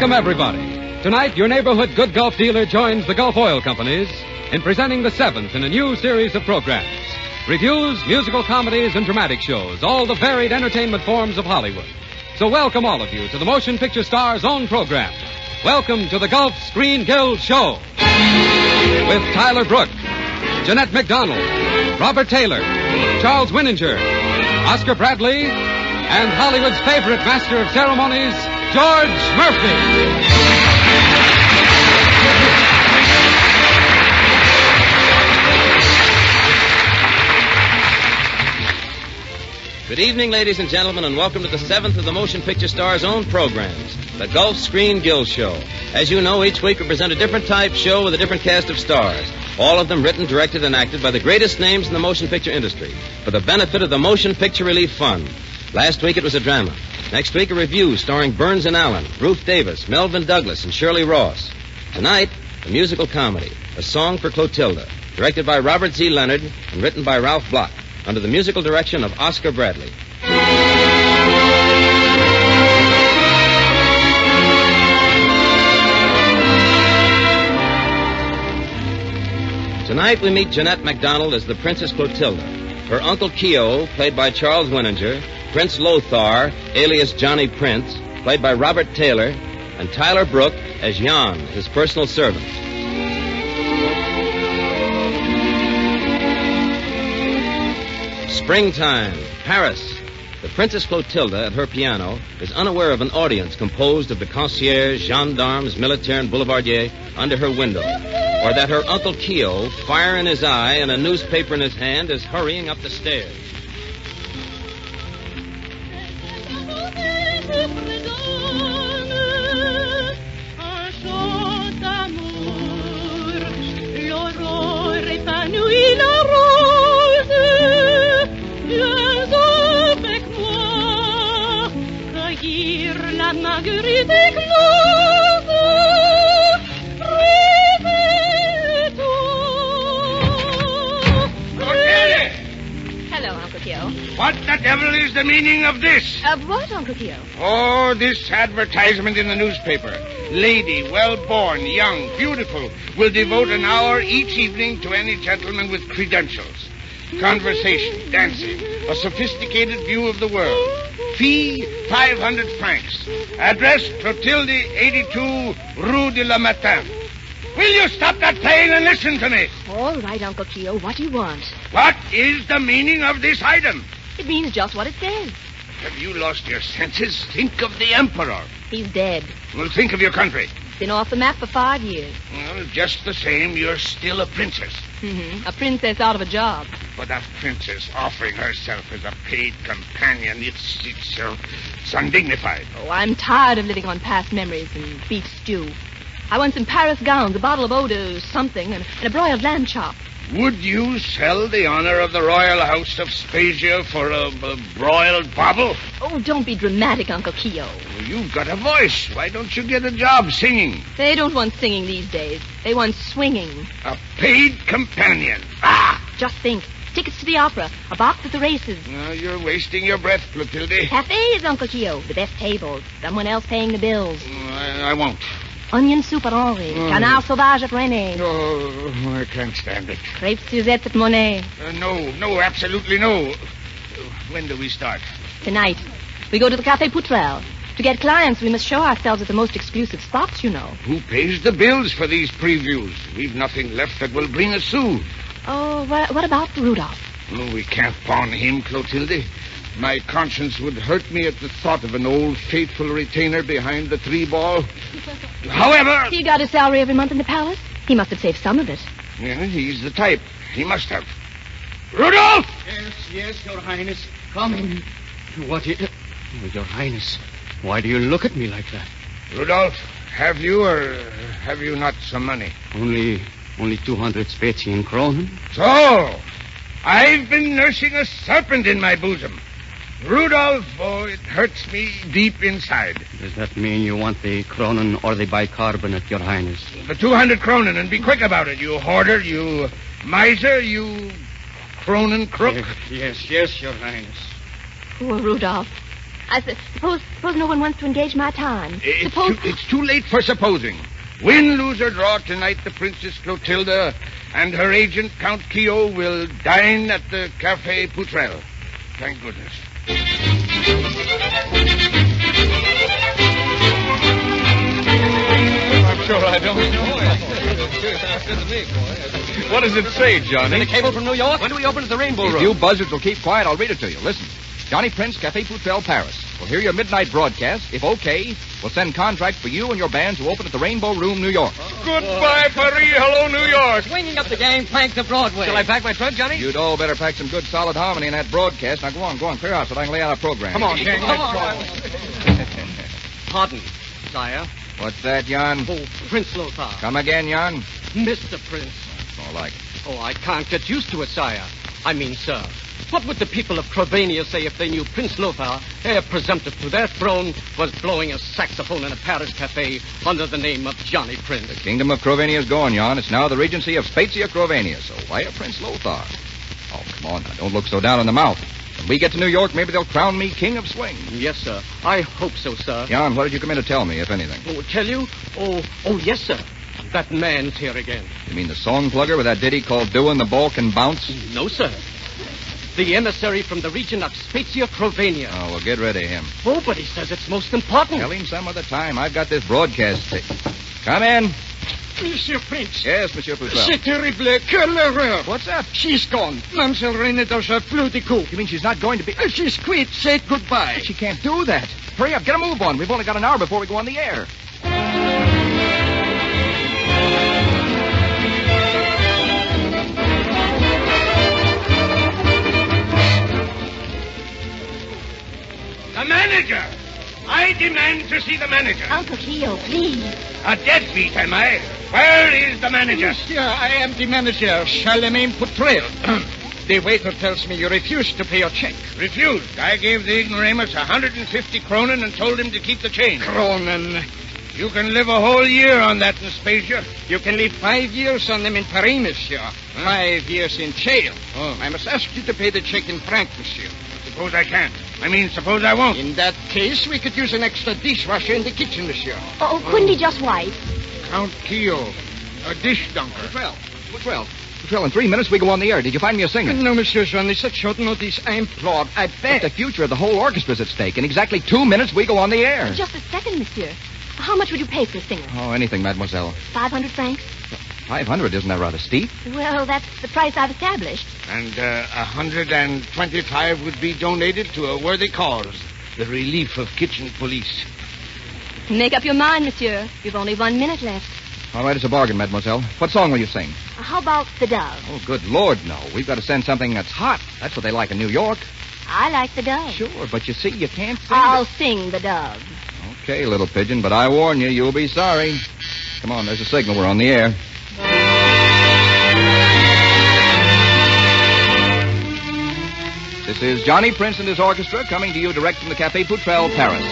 Welcome, everybody. Tonight, your neighborhood good Gulf dealer joins the Gulf Oil Companies in presenting the seventh in a new series of programs. Reviews, musical comedies, and dramatic shows, all the varied entertainment forms of Hollywood. So welcome all of you to the Motion Picture Star's own program. Welcome to the Gulf Screen Guild Show. With Tyler Brooke, Jeanette MacDonald, Robert Taylor, Charles Winninger, Oscar Bradley, and Hollywood's favorite master of ceremonies, George Murphy. Good evening, ladies and gentlemen, and welcome to the seventh of the Motion Picture Star's own programs, the Gulf Screen Guild Show. As you know, each week we present a different type show with a different cast of stars, all of them written, directed, and acted by the greatest names in the motion picture industry for the benefit of the Motion Picture Relief Fund. Last week it was a drama. Next week a review starring Burns and Allen, Ruth Davis, Melvin Douglas, and Shirley Ross. Tonight, a musical comedy, A Song for Clotilde, directed by Robert Z. Leonard and written by Ralph Bloch, under the musical direction of Oscar Bradley. Tonight we meet Jeanette MacDonald as the Princess Clotilde, her Uncle Keo, played by Charles Winninger, Prince Lothar, alias Johnny Prince, played by Robert Taylor, and Tyler Brooke as Jan, his personal servant. Springtime, Paris. The Princess Clotilde, at her piano, is unaware of an audience composed of the concierge, gendarmes, militaire, and boulevardier under her window, or that her Uncle Keo, fire in his eye and a newspaper in his hand, is hurrying up the stairs. Hello, Uncle Keo. What the devil is the meaning of this? Of what, Uncle Keo? Oh, this advertisement in the newspaper. Lady, well-born, young, beautiful, will devote an hour each evening to any gentleman with credentials. Conversation, dancing, a sophisticated view of the world. Fee, 500 francs. Address, Clotilde, 82, Rue de la Matin. Will you stop that playing and listen to me? All right, Uncle Keo. What do you want? What is the meaning of this item? It means just what it says. Have you lost your senses? Think of the Emperor. He's dead. Well, think of your country. Been off the map for 5 years. Well, just the same, you're still a princess. Mm-hmm. A princess out of a job. But a princess offering herself as a paid companion, it's undignified. Oh, I'm tired of living on past memories and beef stew. I want some Paris gowns, a bottle of eau de something, and a broiled lamb chop. Would you sell the honor of the royal house of Spasia for a broiled bobble? Oh, don't be dramatic, Uncle Keo. Well, you've got a voice. Why don't you get a job singing? They don't want singing these days. They want swinging. A paid companion. Ah! Just think. Tickets to the opera, a box at the races. Now, you're wasting your breath, Clotilde. Cafes, Uncle Keo. The best tables. Someone else paying the bills. I won't. Onion soup at Henri. Canard sauvage at René. Oh, I can't stand it. Crepes Suzette at Monet. No, absolutely no. When do we start? Tonight. We go to the Café Poutrelle. To get clients, we must show ourselves at the most exclusive spots, you know. Who pays the bills for these previews? We've nothing left that will bring a sou. Oh, what about Rudolph? Oh, we can't pawn him, Clotilde. My conscience would hurt me at the thought of an old faithful retainer behind the 3-ball. However... He got his salary every month in the palace. He must have saved some of it. Yeah, he's the type. He must have. Rudolph! Yes, Your Highness. Come in. What is... Oh, Your Highness, why do you look at me like that? Rudolph, have you or have you not some money? Only 200 Spezien kronen. So, I've been nursing a serpent in my bosom. Rudolph, oh, it hurts me deep inside. Does that mean you want the kronen or the bicarbonate, Your Highness? The 200 kronen, and be quick about it, you hoarder, you miser, you kronen crook. Yes, Your Highness. Poor Rudolph. Suppose no one wants to engage my time. It's too late for supposing. Win, lose, or draw tonight, the Princess Clotilde and her agent, Count Keogh, will dine at the Café Poutrelle. Thank goodness. I'm sure I don't know. What does it say, Johnny? The cable from New York? When do we open at the Rainbow Room? If you buzzards will keep quiet, I'll read it to you. Listen. Johnny Prince, Café Poutrelle, Paris. We'll hear your midnight broadcast. If okay, we'll send contracts for you and your bands to open at the Rainbow Room, New York. Goodbye, Paris. Hello, New York. Swinging up the gangplank to Broadway. Shall I pack my trunk, Johnny? You'd all better pack some good, solid harmony in that broadcast. Now, go on, clear out so that I can lay out a program. Come on, Pardon, sire. What's that, Jan? Oh, Prince Lothar. Come again, Jan? Mr. Prince. More like. Oh, I can't get used to it, sire. I mean, sir. What would the people of Provania say if they knew Prince Lothar, heir presumptive to their throne, was blowing a saxophone in a Paris cafe under the name of Johnny Prince? The kingdom of Crovania is gone, Jan. It's now the regency of Spezia Crovania. So why a Prince Lothar? Oh, come on now. Don't look so down in the mouth. When we get to New York, maybe they'll crown me king of swing. Yes, sir. I hope so, sir. Jan, what did you come in to tell me, if anything? Oh, tell you? Oh, yes, sir. That man's here again. You mean the song plugger with that ditty called Doin' the Ball Can Bounce? No, sir. The emissary from the region of Spezia Crovania. Oh, well, get rid of him. Oh, but he says it's most important. Tell him some other time. I've got this broadcast. Come in. Monsieur Prince. Yes, Monsieur Poutrelle. C'est terrible. Que l'horreur. What's up? She's gone. Mademoiselle Reine dans un flou de coup. You mean she's not going to be... She's quit. Said goodbye. She can't do that. Hurry up. Get a move on. We've only got an hour before we go on the air. The manager! I demand to see the manager. Uncle Keogh, please. A deadbeat, am I? Where is the manager? Monsieur, I am the manager, Charlemagne Poutrelle. The waiter tells me you refused to pay your check. Refused. I gave the ignoramus 150 kronen and told him to keep the change. Kronen. You can live a whole year on that in Spezia. You can live 5 years on them in Paris, monsieur. 5 years in jail. Oh. I must ask you to pay the check in franc, monsieur. Suppose I can't. Suppose I won't. In that case, we could use an extra dishwasher in the kitchen, monsieur. Oh, couldn't he just wipe? Count Keogh, a dish dunker. Poutrelle, in 3 minutes we go on the air. Did you find me a singer? No, monsieur Johnny, such short notice. I implore, I But beg. the future of the whole orchestra's at stake. In exactly 2 minutes we go on the air. Just a second, monsieur. How much would you pay for a singer? Oh, anything, mademoiselle. 500 francs? 500, isn't that rather steep? Well, that's the price I've established. And 125 would be donated to a worthy cause. The relief of kitchen police. Make up your mind, monsieur. You've only 1 minute left. All right, it's a bargain, mademoiselle. What song will you sing? How about the dove? Oh, good Lord, no. We've got to send something that's hot. That's what they like in New York. I like the dove. Sure, but you see, you can't sing I'll sing the dove. Okay, little pigeon, but I warn you, you'll be sorry. Come on, there's a signal. We're on the air. This is Johnny Prince and his orchestra coming to you direct from the Café Poutrelle, Paris.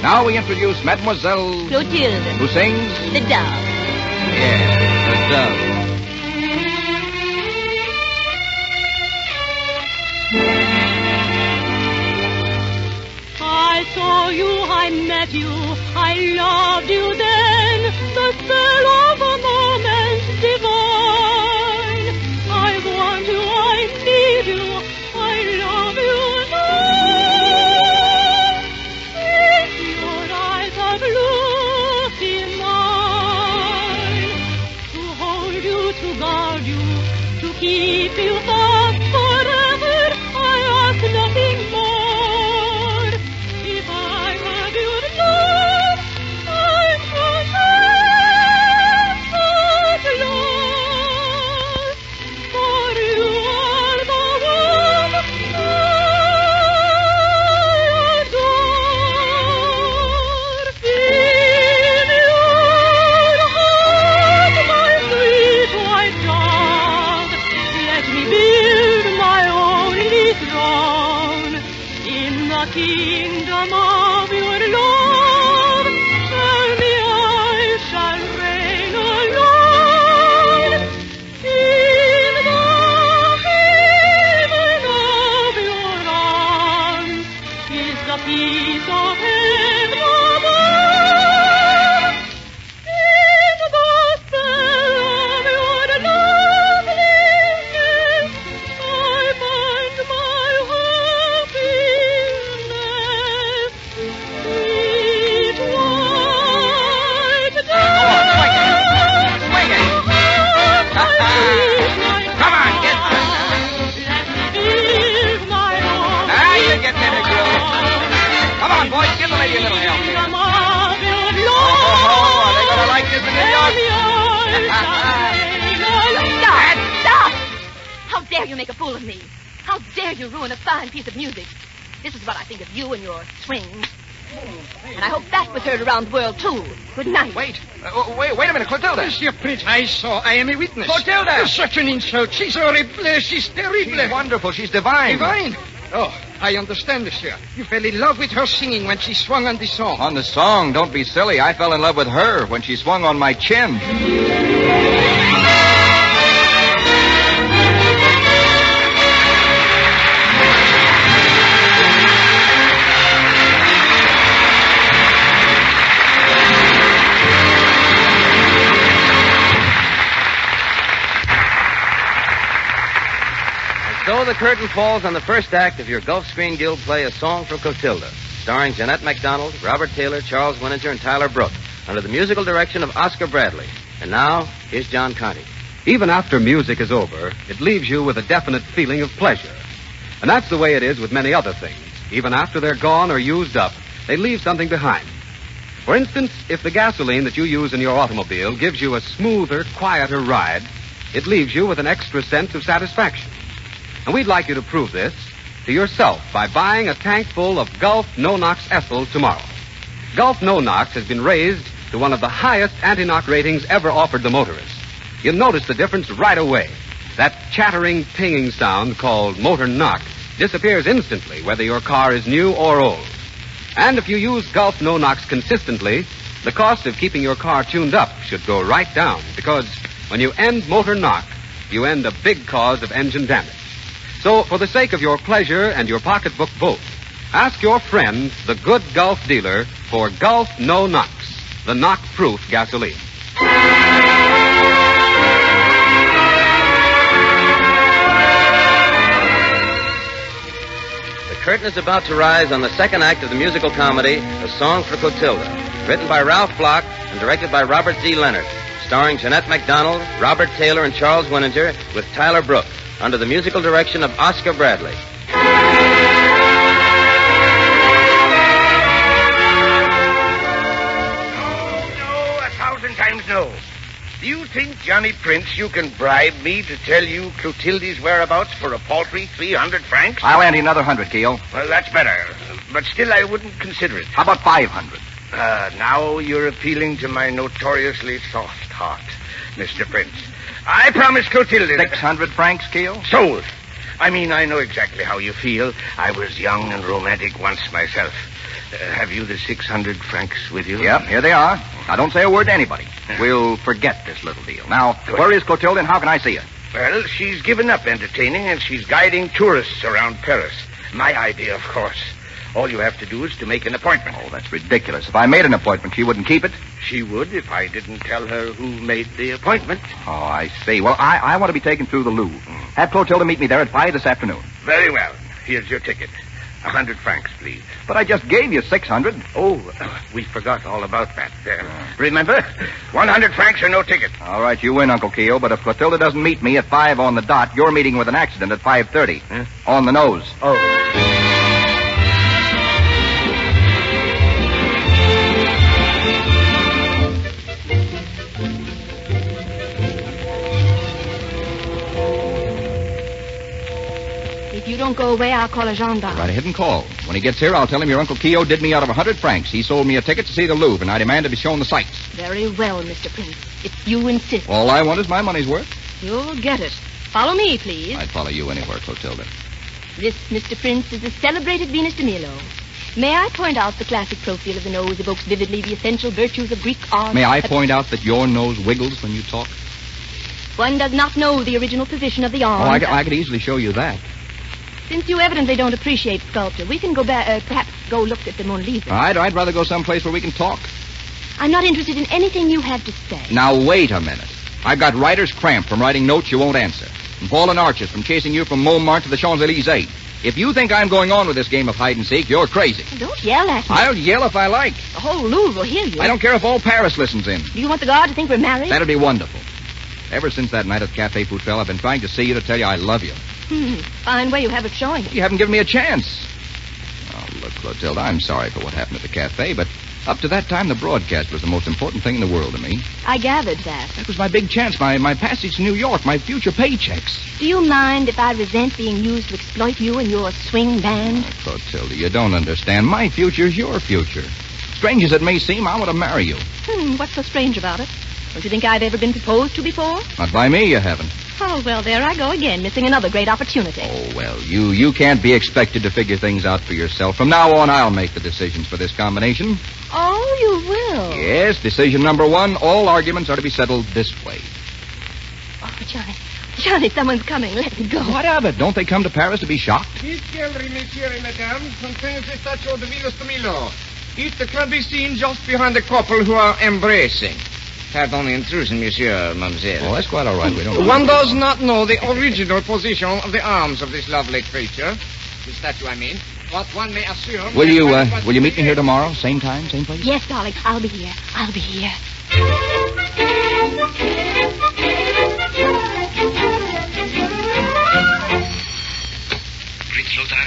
Now we introduce Mademoiselle... Clotilde. Who sings? The dove. Yeah, the dove. I saw you, I met you, I loved you then, the spell of a moment divine. I want you, I need you, I love you now. If your eyes have looked in mine, to hold you, to guard you, to keep you fast forever, I ask nothing more. Kingdom of your love, surely I shall reign alone. In the haven of your arms is the peace on, boys. Give the lady a little help here. Amabel Oh, they're going to like this in New York. Stop! How dare you make a fool of me? How dare you ruin a fine piece of music? This is what I think of you and your swing. And I hope that was heard around the world, too. Good night. Wait a minute, Clotilde. Monsieur Prince, I am a witness. Clotilde! Such an insult. She's horrible. She's terrible. She's wonderful. She's divine. Divine? Oh, I understand, monsieur. You fell in love with her singing when she swung on the song. On the song? Don't be silly. I fell in love with her when she swung on my chin. So the curtain falls on the first act of your Gulf Screen Guild play, A Song for Clotilde, starring Jeanette MacDonald, Robert Taylor, Charles Winninger, and Tyler Brooke, under the musical direction of Oscar Bradley. And now, here's John Conte. Even after music is over, it leaves you with a definite feeling of pleasure. And that's the way it is with many other things. Even after they're gone or used up, they leave something behind. For instance, if the gasoline that you use in your automobile gives you a smoother, quieter ride, it leaves you with an extra sense of satisfaction. And we'd like you to prove this to yourself by buying a tank full of Gulf No-Nox Ethyl tomorrow. Gulf No-Nox has been raised to one of the highest anti-knock ratings ever offered the motorist. You'll notice the difference right away. That chattering, pinging sound called motor knock disappears instantly whether your car is new or old. And if you use Gulf No-Nox consistently, the cost of keeping your car tuned up should go right down, because when you end motor knock, you end a big cause of engine damage. So, for the sake of your pleasure and your pocketbook both, ask your friend, the good Gulf dealer, for Gulf No-Nox, the knock-proof gasoline. The curtain is about to rise on the second act of the musical comedy, A Song for Clotilde, written by Ralph Bloch and directed by Robert Z. Leonard, starring Jeanette MacDonald, Robert Taylor, and Charles Winninger, with Tyler Brooke, under the musical direction of Oscar Bradley. No, 1,000 times no. Do you think, Johnny Prince, you can bribe me to tell you Clotilde's whereabouts for a paltry 300 francs? I'll lend you another 100, Keel. Well, that's better. But still, I wouldn't consider it. How about 500? Now you're appealing to my notoriously soft heart, Mr. Prince. I promise Clotilde... 600 francs, Keel? Sold. I mean, I know exactly how you feel. I was young and romantic once myself. Have you the 600 francs with you? Yep, here they are. Now, don't say a word to anybody. We'll forget this little deal. Now, where is Clotilde and how can I see her? Well, she's given up entertaining and she's guiding tourists around Paris. My idea, of course. All you have to do is to make an appointment. Oh, that's ridiculous. If I made an appointment, she wouldn't keep it. She would if I didn't tell her who made the appointment. Oh, I see. Well, I want to be taken through the Louvre. Have Clotilde meet me there at 5 this afternoon. Very well. Here's your ticket. 100 francs, please. But I just gave you 600. Oh, we forgot all about that. Remember? 100 francs or no ticket. All right, you win, Uncle Keo, but if Clotilde doesn't meet me at 5 on the dot, you're meeting with an accident at 5:30. Huh? On the nose. Oh. If you don't go away, I'll call a gendarme. Right ahead and call. When he gets here, I'll tell him your Uncle Keo did me out of 100 francs. He sold me a ticket to see the Louvre, and I demand to be shown the sights. Very well, Mr. Prince. If you insist. All I want is my money's worth. You'll get it. Follow me, please. I'd follow you anywhere, Clotilde. This, Mr. Prince, is the celebrated Venus de Milo. May I point out the classic profile of the nose evokes vividly the essential virtues of Greek art? May I point out that your nose wiggles when you talk? One does not know the original position of the arm. Oh, I could easily show you that. Since you evidently don't appreciate sculpture, we can go back, perhaps go look at the Mona Lisa. I'd rather go someplace where we can talk. I'm not interested in anything you have to say. Now, wait a minute. I've got writer's cramp from writing notes you won't answer. And fallen arches from chasing you from Montmartre to the Champs-Élysées. If you think I'm going on with this game of hide-and-seek, you're crazy. Don't yell at me. I'll yell if I like. The whole Louvre will hear you. I don't care if all Paris listens in. Do you want the guard to think we're married? That'd be wonderful. Ever since that night at Café Poutrelle, I've been trying to see you to tell you I love you. Fine way you have of showing it. You haven't given me a chance. Oh, look, Clotilde, I'm sorry for what happened at the cafe, but up to that time, the broadcast was the most important thing in the world to me. I gathered that. That was my big chance, my passage to New York, my future paychecks. Do you mind if I resent being used to exploit you and your swing band? Oh, Clotilde, you don't understand. My future's your future. Strange as it may seem, I want to marry you. What's so strange about it? Don't you think I've ever been proposed to before? Not by me, you haven't. Oh, well, there I go again, missing another great opportunity. Oh, well, you can't be expected to figure things out for yourself. From now on, I'll make the decisions for this combination. Oh, you will? Yes, decision number 1, all arguments are to be settled this way. Oh, Johnny, someone's coming. Let me go. What of it? Don't they come to Paris to be shocked? This gallery, monsieur et madame, contains the statue of the Venus de Milo. It can be seen just behind the couple who are embracing. Pardon the intrusion, monsieur, mademoiselle. Oh, that's quite all right. We don't. One does not know the original position of the arms of this lovely creature. The statue, I mean. What one may assume... Will you meet me here tomorrow? Same time, same place? Yes, darling. I'll be here. Prince Lothar.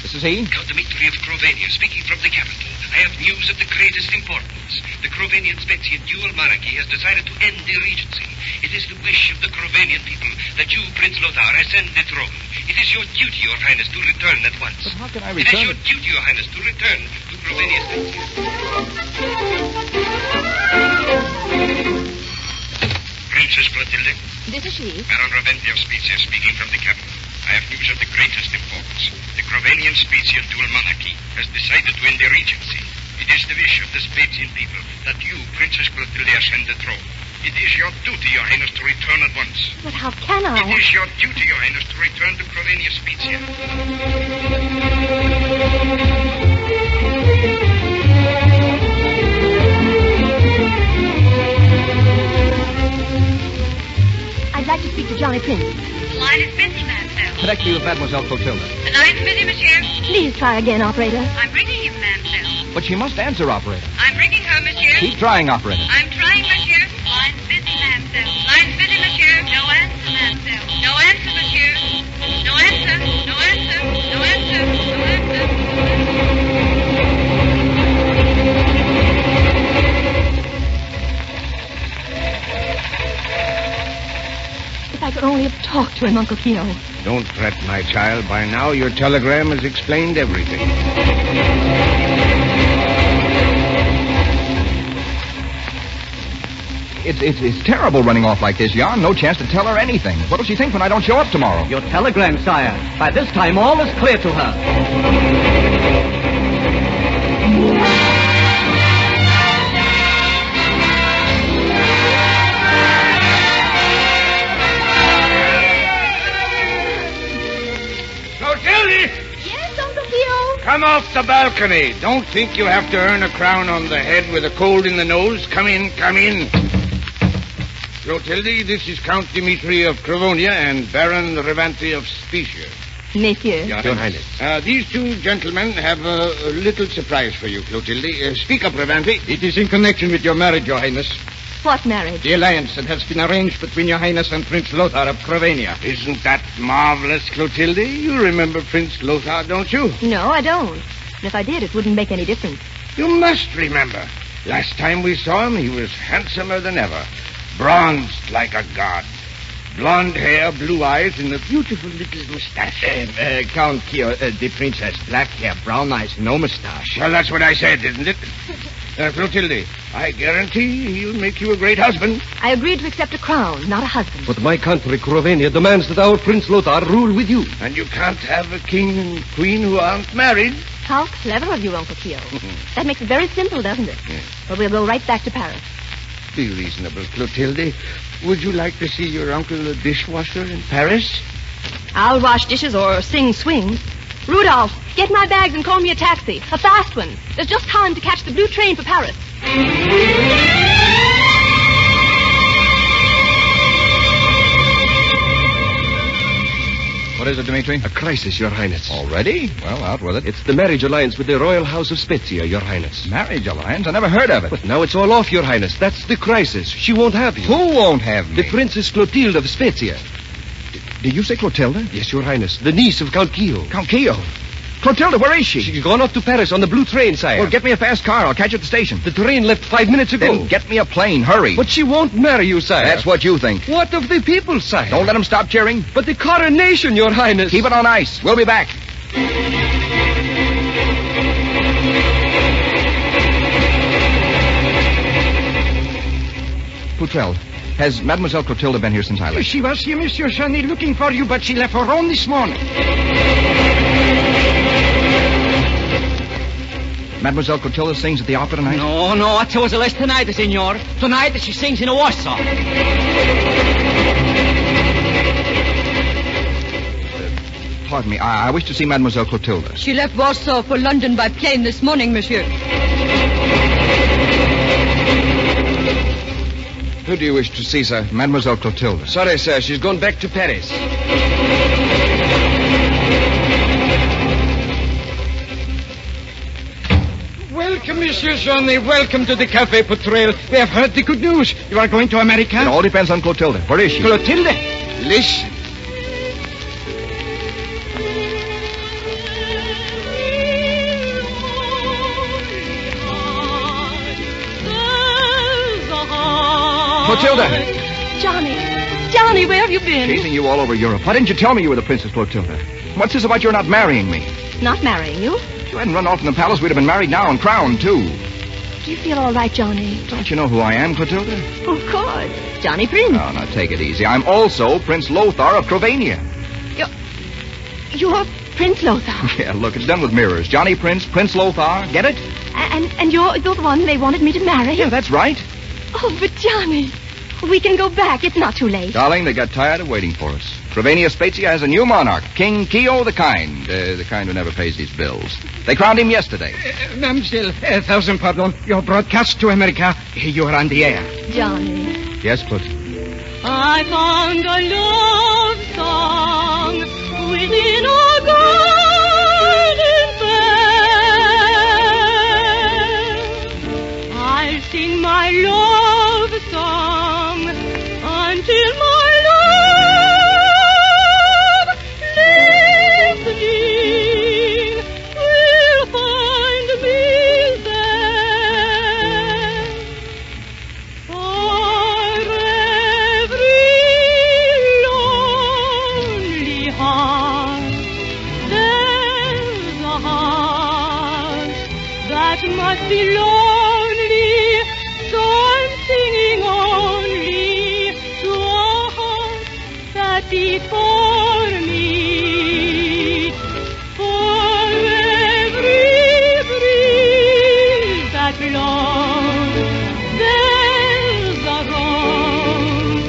This is he? Count Dmitri of Crovania, speaking from the capital. I have news of the greatest importance. The Crovanian Spetsian dual monarchy has decided to end the regency. It is the wish of the Crovanian people that you, Prince Lothar, ascend the throne. It is your duty, Your Highness, to return at once. But how can I It return? is your duty, Your Highness, to return to Crovania Spetsian. Princess Clotilde. This is she. Baron Raventi of Spezia speaking from the capital. I have news of the greatest importance. The Crovanian Spetsian dual monarchy has decided to end the regency. It is the wish of the Spetsian people that you, Princess Clotilde, ascend the throne. It is your duty, Your Highness, to return at once. But how can I? It is your duty, Your Highness, to return to Crovania Spezia. I'd like to speak to Johnny Prince. The line is busy, mademoiselle. Connect me with Mademoiselle Clotilde. The line's busy, monsieur. Please try again, operator. I'm ringing him, mademoiselle. But she must answer, operator. I'm ringing her, monsieur. Keep trying, operator. I'm trying, monsieur. Line's busy, mademoiselle. Line's busy, monsieur. No answer, mademoiselle. No answer, monsieur. No answer. No answer. No answer. No answer. If I could only have talked to him, Uncle Keo. Don't fret, my child. By now, your telegram has explained everything. It's terrible running off like this, Jan. No chance to tell her anything. What'll she think when I don't show up tomorrow? Your telegram, sire. By this time, all is clear to her. Clotilde! Yes, Uncle Keo? Come off the balcony. Don't think you have to earn a crown on the head with a cold in the nose. Come in, come in. Clotilde, this is Count Dmitri of Cravonia and Baron Revanti of Specia. Messieurs. Your Highness. These two gentlemen have a little surprise for you, Clotilde. Speak up, Revanti. It is in connection with your marriage, Your Highness. What marriage? The alliance that has been arranged between Your Highness and Prince Lothar of Crovania. Isn't that marvelous, Clotilde? You remember Prince Lothar, don't you? No, I don't. And if I did, it wouldn't make any difference. You must remember. Last time we saw him, he was handsomer than ever. Bronzed like a god. Blonde hair, blue eyes, and a beautiful little mustache. Count Keo, the prince has black hair, brown eyes, no mustache. Well, that's what I said, isn't it? Clotilde, I guarantee he'll make you a great husband. I agreed to accept a crown, not a husband. But my country, Crovania, demands that our Prince Lothar rule with you. And you can't have a king and queen who aren't married. How clever of you, Uncle Keo. That makes it very simple, doesn't it? Yes. Well, we'll go right back to Paris. Be reasonable, Clotilde. Would you like to see your uncle a dishwasher in Paris? I'll wash dishes or sing swings. Rudolph, get my bags and call me a taxi. A fast one. There's just time to catch the blue train for Paris. What is it, Dmitri? A crisis, Your Highness. Already? Well, out with it. It's the marriage alliance with the Royal House of Spezia, Your Highness. Marriage alliance? I never heard of it. But now it's all off, Your Highness. That's the crisis. She won't have you. Who won't have me? The Princess Clotilde of Spezia. Did you say Clotilde? Yes, Your Highness. The niece of Count Keo. Count Keo? Clotilde, where is she? She's gone off to Paris on the blue train, sire. Well, get me a fast car. I'll catch her at the station. The train left 5 minutes ago. Then get me a plane. Hurry. But she won't marry you, sire. That's what you think. What of the people, sire? Don't let them stop cheering. But the coronation, Your Highness. Keep it on ice. We'll be back. Clotilde, has Mademoiselle Clotilde been here since I left? She was here, Monsieur Johnny, looking for you, but she left her own this morning. Mademoiselle Clotilde sings at the opera tonight? No, it was last tonight, senor. Tonight she sings in a Warsaw. Pardon me, I wish to see Mademoiselle Clotilde. She left Warsaw for London by plane this morning, monsieur. Who do you wish to see, sir? Mademoiselle Clotilde. Sorry, sir. She's gone back to Paris. Welcome, Monsieur Johnny. Welcome to the Café Potrel. We have heard the good news. You are going to America? It all depends on Clotilde. Where is she? Clotilde, listen. Clotilde! Johnny, where have you been? Chasing you all over Europe. Why didn't you tell me you were the Princess Clotilde? What's this about you're not marrying me? Not marrying you? If you hadn't run off from the palace, we'd have been married now and crowned, too. Do you feel all right, Johnny? Don't you know who I am, Clotilde? Of course. Johnny Prince. No, now take it easy. I'm also Prince Lothar of Crovania. You're Prince Lothar. Yeah, look, it's done with mirrors. Johnny Prince, Prince Lothar. Get it? And you're the one they wanted me to marry? Yeah, that's right. Oh, but Johnny, we can go back. It's not too late. Darling, they got tired of waiting for us. Crovania Spezia has a new monarch, King Kio the Kind who never pays his bills. They crowned him yesterday. Mademoiselle, 1,000 pardon. Your broadcast to America. You are on the air. Johnny. Yes, Clotilde. I found a love song within a garden fair. I'll sing my love song until my love listening will find me there. For every lonely heart, there's a heart that must be lonely. So I'm singing only to a heart that beats for me. For every breeze that blows, there's a rose.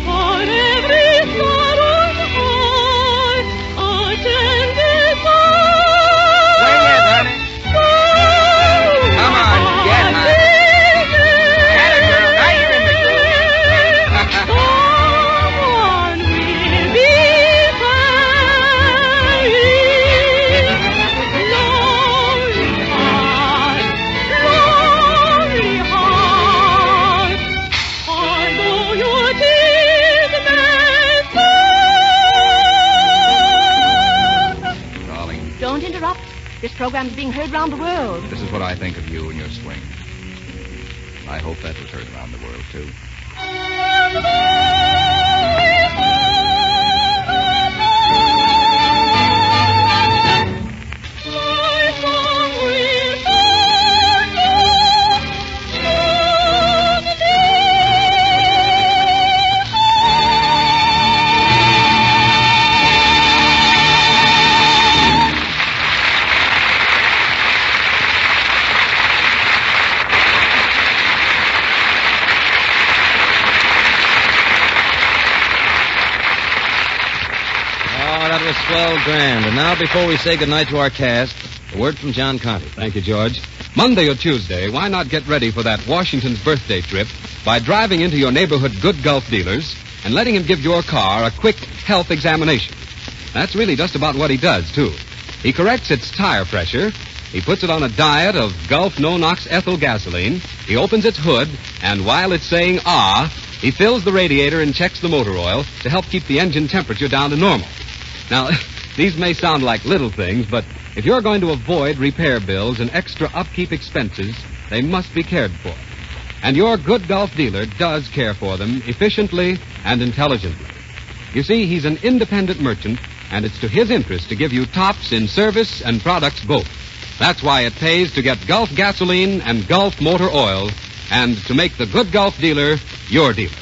For every sorrow's heart, a tender song. Wait a minute, honey. Come on, get her. Someone will be lonely heart. Although your tears may fall. Darling, Don't interrupt. This program is being heard round the world. this is what I think of you and your swing. I hope that was heard around the world, too. My song will find you That was swell grand. And now, before we say goodnight to our cast, a word from John Conte. Thank you, George. Monday or Tuesday, why not get ready for that Washington's birthday trip by driving into your neighborhood Good Gulf dealers and letting him give your car a quick health examination. That's really just about what he does, too. He corrects its tire pressure. He puts it on a diet of Gulf no-nox ethyl gasoline. He opens its hood, and while it's saying ah, he fills the radiator and checks the motor oil to help keep the engine temperature down to normal. Now, These may sound like little things, but if you're going to avoid repair bills and extra upkeep expenses, they must be cared for. And your good golf dealer does care for them efficiently and intelligently. You see, he's an independent merchant, and it's to his interest to give you tops in service and products both. That's why it pays to get Gulf gasoline and Gulf motor oil, and to make the good golf dealer your dealer.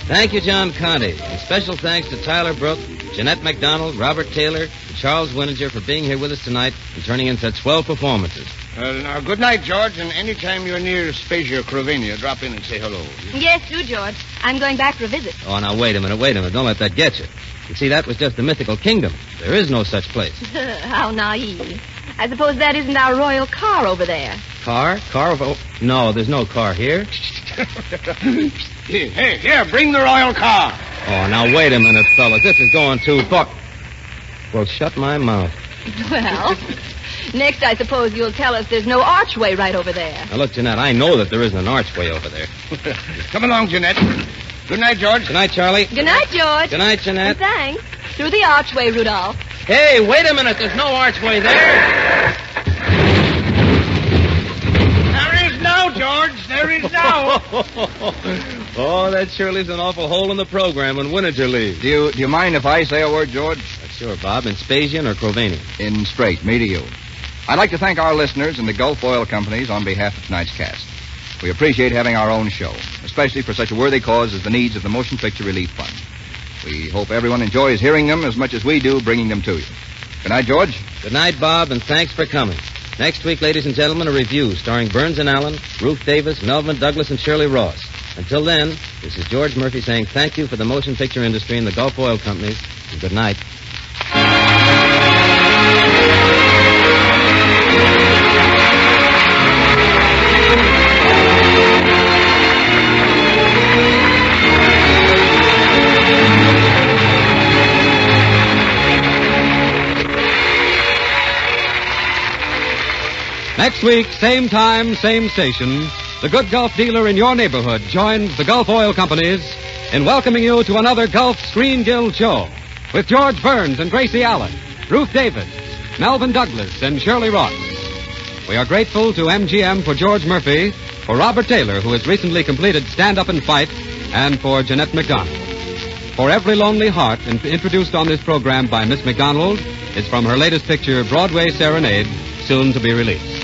Thank you, John Conte. And special thanks to Tyler Brooke, Jeanette MacDonald, Robert Taylor, and Charles Wininger for being here with us tonight and turning in such swell performances. Now, good night, George, and any time you're near Spezia, Crovania, drop in and say hello. Yes, do, George. I'm going back for a visit. Oh, now, wait a minute. Don't let that get you. You see, that was just a mythical kingdom. There is no such place. How naive. I suppose that isn't our royal car over there. Car? No, there's no car here. Here, bring the royal car. Oh, now, wait a minute, fellas. This is going too far. Well, shut my mouth. Well, next I suppose you'll tell us there's no archway right over there. Now, look, Jeanette, I know that there isn't an archway over there. Come along, Jeanette. Good night, George. Good night, Charlie. Good night, George. Good night, Jeanette. And thanks. Through the archway, Rudolph. Hey, wait a minute. There's no archway there. There is now, George. There is now. Oh, that sure leaves an awful hole in the program when Wininger leaves. Do you mind if I say a word, George? Sure, Bob. In Spasian or Crovanian? In straight, me to you. I'd like to thank our listeners and the Gulf Oil Companies on behalf of tonight's cast. We appreciate having our own show, especially for such a worthy cause as the needs of the Motion Picture Relief Fund. We hope everyone enjoys hearing them as much as we do bringing them to you. Good night, George. Good night, Bob, and thanks for coming. Next week, ladies and gentlemen, a review starring Burns and Allen, Ruth Davis, Melvin Douglas, and Shirley Ross. Until then, this is George Murphy saying thank you for the motion picture industry and the Gulf Oil Companies, and good night. Next week, same time, same station, the good Gulf dealer in your neighborhood joins the Gulf Oil Companies in welcoming you to another Gulf Screen Guild show with George Burns and Gracie Allen, Ruth Davis, Melvin Douglas, and Shirley Ross. We are grateful to MGM for George Murphy, for Robert Taylor, who has recently completed Stand Up and Fight, and for Jeanette MacDonald. For Every Lonely Heart, introduced on this program by Miss MacDonald, is from her latest picture, Broadway Serenade, soon to be released.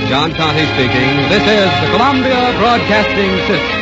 John Conte speaking. This is the Columbia Broadcasting System.